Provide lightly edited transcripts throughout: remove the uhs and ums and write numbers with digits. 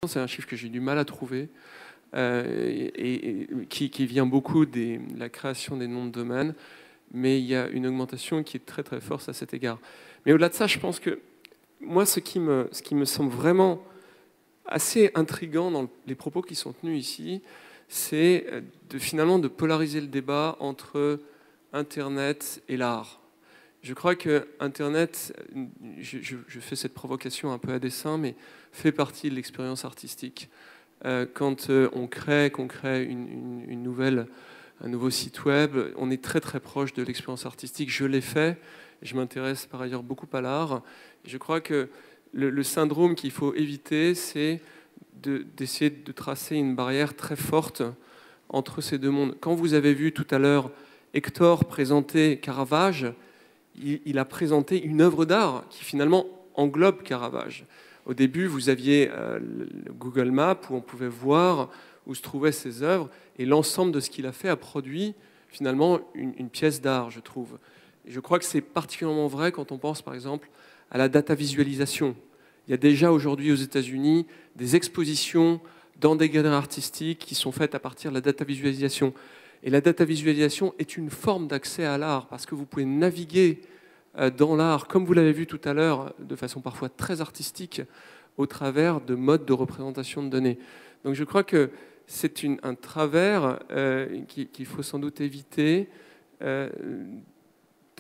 c'est un chiffre que j'ai du mal à trouver, qui vient beaucoup de la création des noms de domaine, mais il y a une augmentation qui est très très forte à cet égard. Mais au-delà de ça, je pense que moi, ce qui me semble vraiment assez intriguant dans les propos qui sont tenus ici, c'est finalement de polariser le débat entre Internet et l'art. Je crois que Internet, je fais cette provocation un peu à dessein, mais fait partie de l'expérience artistique. Quand qu'on crée un nouveau site web, on est très très proche de l'expérience artistique. Je l'ai fait, je m'intéresse par ailleurs beaucoup à l'art. Je crois que le syndrome qu'il faut éviter, c'est d'essayer de tracer une barrière très forte entre ces deux mondes. Quand vous avez vu tout à l'heure Hector présenter Caravage, il a présenté une œuvre d'art qui finalement englobe Caravage. Au début, vous aviez le Google Maps où on pouvait voir où se trouvaient ses œuvres, et l'ensemble de ce qu'il a fait a produit finalement une pièce d'art, je trouve. Et je crois que c'est particulièrement vrai quand on pense par exemple à la data visualisation. Il y a déjà aujourd'hui aux États-Unis des expositions dans des galeries artistiques qui sont faites à partir de la data visualisation. Et la data visualisation est une forme d'accès à l'art parce que vous pouvez naviguer dans l'art, comme vous l'avez vu tout à l'heure, de façon parfois très artistique, au travers de modes de représentation de données. Donc je crois que c'est un travers qu'il faut sans doute éviter, de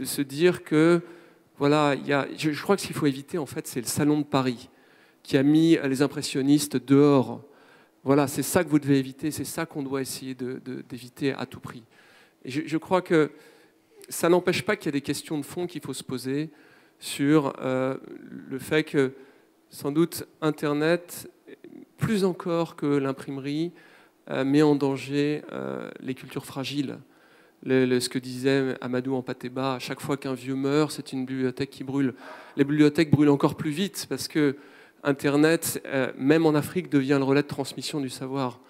se dire que, voilà, je crois que ce qu'il faut éviter, en fait, c'est le Salon de Paris, qui a mis les impressionnistes dehors. Voilà, c'est ça que vous devez éviter, c'est ça qu'on doit essayer d'éviter à tout prix. Et je crois que ça n'empêche pas qu'il y a des questions de fond qu'il faut se poser sur le fait que, sans doute, Internet, plus encore que l'imprimerie, met en danger les cultures fragiles. Ce que disait Amadou Hampâté-Bâ, à chaque fois qu'un vieux meurt, c'est une bibliothèque qui brûle. Les bibliothèques brûlent encore plus vite parce que Internet, même en Afrique, devient le relais de transmission du savoir.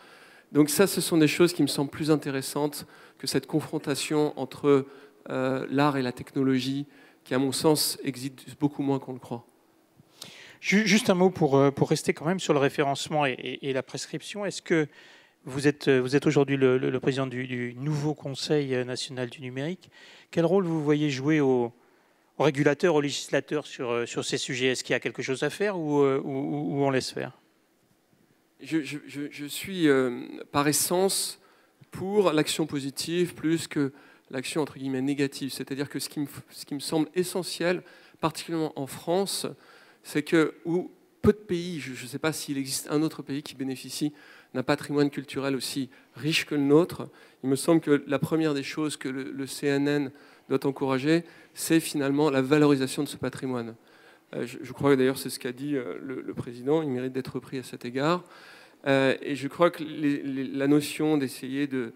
Donc ça, ce sont des choses qui me semblent plus intéressantes que cette confrontation entre l'art et la technologie, qui, à mon sens, existe beaucoup moins qu'on le croit. Juste un mot pour rester quand même sur le référencement et la prescription. Est-ce que vous êtes aujourd'hui le président du nouveau Conseil national du numérique? Quel rôle vous voyez jouer aux régulateurs, aux législateurs sur ces sujets? Est-ce qu'il y a quelque chose à faire ou on laisse faire? Je suis par essence pour l'action positive plus que l'action entre guillemets négative. C'est-à-dire que ce qui me semble essentiel, particulièrement en France, c'est que où peu de pays, je ne sais pas s'il existe un autre pays qui bénéficie d'un patrimoine culturel aussi riche que le nôtre, il me semble que la première des choses que le CNN doit encourager, c'est finalement la valorisation de ce patrimoine. Je crois que d'ailleurs c'est ce qu'a dit le président, il mérite d'être repris à cet égard. Et je crois que la notion d'essayer de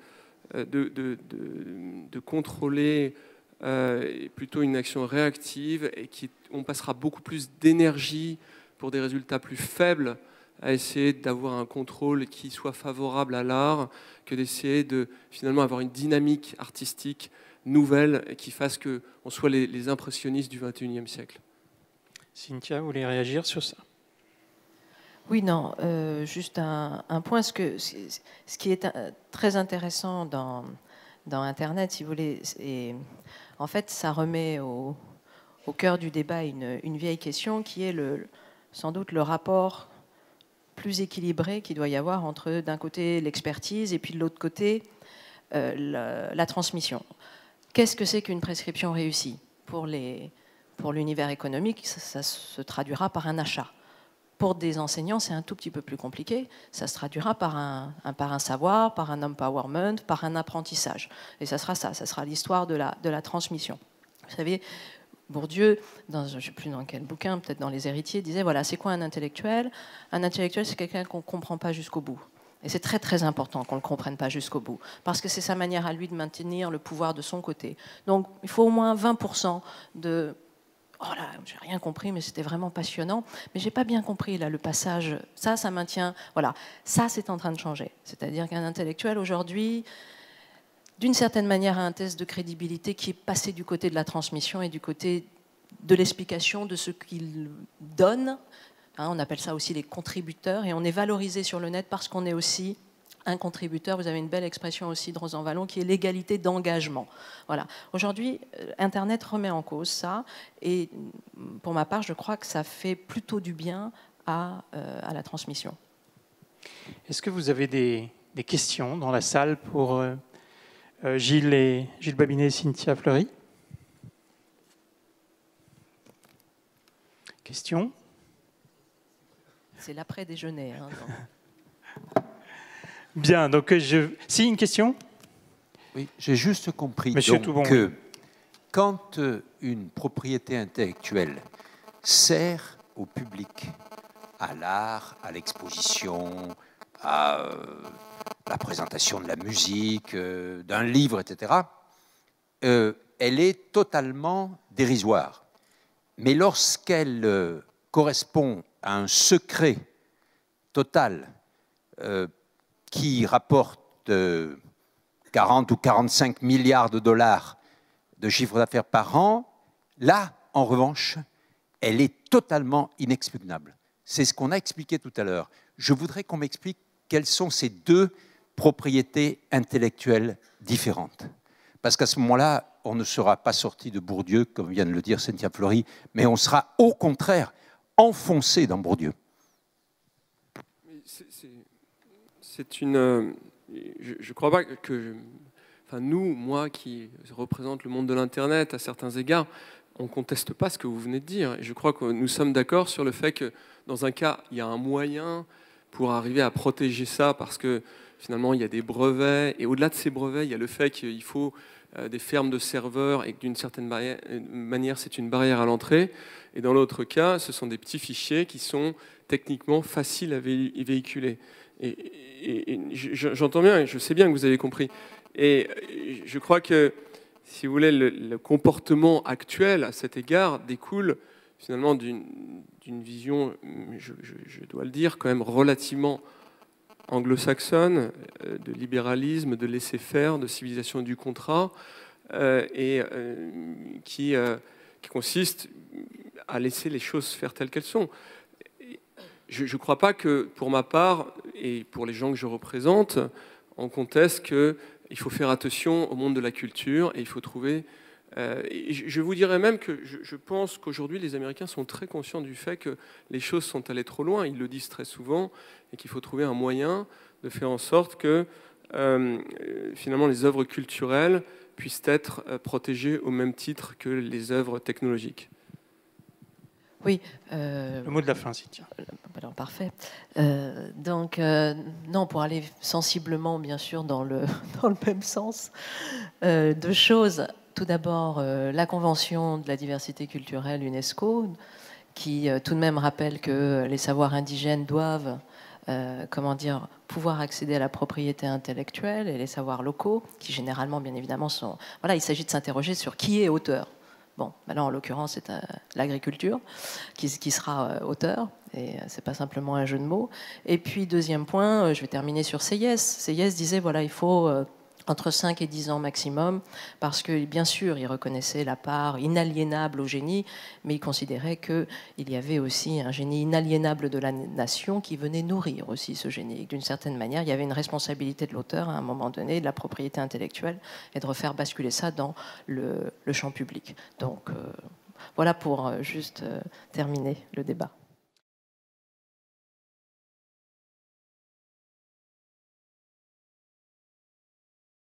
contrôler est plutôt une action réactive et on passera beaucoup plus d'énergie pour des résultats plus faibles à essayer d'avoir un contrôle qui soit favorable à l'art que d'essayer de finalement avoir une dynamique artistique nouvelle qui fasse qu'on soit les impressionnistes du XXIe siècle. Cynthia, vous voulez réagir sur ça? Oui, non, juste un point. Ce qui est très intéressant dans Internet, si vous voulez, et en fait, ça remet au cœur du débat une vieille question qui est sans doute le rapport plus équilibré qu'il doit y avoir entre, d'un côté, l'expertise et puis de l'autre côté, la transmission. Qu'est-ce que c'est qu'une prescription réussie? Pour l'univers économique, ça se traduira par un achat. Pour des enseignants, c'est un tout petit peu plus compliqué. Ça se traduira par un savoir, par un empowerment, par un apprentissage. Et ça sera l'histoire de la transmission. Vous savez, Bourdieu, je ne sais plus dans quel bouquin, peut-être dans Les Héritiers, disait, voilà, c'est quoi un intellectuel? Un intellectuel, c'est quelqu'un qu'on ne comprend pas jusqu'au bout. Et c'est très très important qu'on ne le comprenne pas jusqu'au bout, parce que c'est sa manière à lui de maintenir le pouvoir de son côté. Donc il faut au moins 20% de... Oh là, j'ai rien compris, mais c'était vraiment passionnant. Mais j'ai pas bien compris là le passage. Ça maintient. Voilà, ça c'est en train de changer. C'est-à-dire qu'un intellectuel aujourd'hui, d'une certaine manière, a un test de crédibilité qui est passé du côté de la transmission et du côté de l'explication de ce qu'il donne Hein, on appelle ça aussi les contributeurs, et on est valorisé sur le net parce qu'on est aussi un contributeur. Vous avez une belle expression aussi de Rosan Vallon qui est l'égalité d'engagement. Voilà. Aujourd'hui, Internet remet en cause ça, et pour ma part, je crois que ça fait plutôt du bien à la transmission. Est-ce que vous avez des questions dans la salle pour Gilles Babinet et Cynthia Fleury? Questions? C'est l'après-déjeuner. Hein, Bien, donc si, une question? Oui, j'ai juste compris Monsieur donc, Toubon, que oui. quand une propriété intellectuelle sert au public, à l'art, à l'exposition, à la présentation de la musique, d'un livre, etc., elle est totalement dérisoire. Mais lorsqu'elle correspond à un secret total qui rapporte 40 ou 45 milliards de dollars de chiffre d'affaires par an, là, en revanche, elle est totalement inexpugnable. C'est ce qu'on a expliqué tout à l'heure. Je voudrais qu'on m'explique quelles sont ces deux propriétés intellectuelles différentes. Parce qu'à ce moment-là, on ne sera pas sorti de Bourdieu, comme vient de le dire Cynthia Fleury, mais on sera au contraire enfoncé dans Bourdieu. C'est une... Je ne crois pas que... Enfin, nous, moi qui représente le monde de l'Internet à certains égards, on ne conteste pas ce que vous venez de dire. Et je crois que nous sommes d'accord sur le fait que dans un cas, il y a un moyen pour arriver à protéger ça parce que finalement, il y a des brevets. Et au-delà de ces brevets, il y a le fait qu'il faut des fermes de serveurs et que d'une certaine manière, c'est une barrière à l'entrée. Et dans l'autre cas, ce sont des petits fichiers qui sont techniquement faciles à véhiculer. Et j'entends bien, et je sais bien que vous avez compris. Et je crois que, si vous voulez, le comportement actuel à cet égard découle finalement d'une vision, je dois le dire, quand même relativement anglo-saxonne, de libéralisme, de laisser-faire, de civilisation du contrat, et qui consiste à laisser les choses faire telles qu'elles sont. Je ne crois pas que, pour ma part, et pour les gens que je représente, on conteste qu'il faut faire attention au monde de la culture et il faut trouver... et je vous dirais même que je pense qu'aujourd'hui, les Américains sont très conscients du fait que les choses sont allées trop loin. Ils le disent très souvent et qu'il faut trouver un moyen de faire en sorte que, finalement, les œuvres culturelles puissent être protégées au même titre que les œuvres technologiques. Oui. Le mot de la fin, Cynthia. Alors, parfait. Donc, non, pour aller sensiblement, bien sûr, dans le même sens, deux choses. Tout d'abord, la Convention de la diversité culturelle UNESCO, qui tout de même rappelle que les savoirs indigènes doivent pouvoir accéder à la propriété intellectuelle, et les savoirs locaux, qui généralement, bien évidemment, sont... Voilà, il s'agit de s'interroger sur qui est auteur. Bon, maintenant, en l'occurrence, c'est l'agriculture qui sera auteur, et c'est pas simplement un jeu de mots. Et puis, deuxième point, je vais terminer sur Seyès. Seyès disait, voilà, il faut entre 5 et 10 ans maximum, parce que, bien sûr, il reconnaissait la part inaliénable au génie, mais il considérait qu'il y avait aussi un génie inaliénable de la nation qui venait nourrir aussi ce génie. D'une certaine manière, il y avait une responsabilité de l'auteur, à un moment donné, de la propriété intellectuelle, et de refaire basculer ça dans le champ public. Donc, voilà pour juste terminer le débat.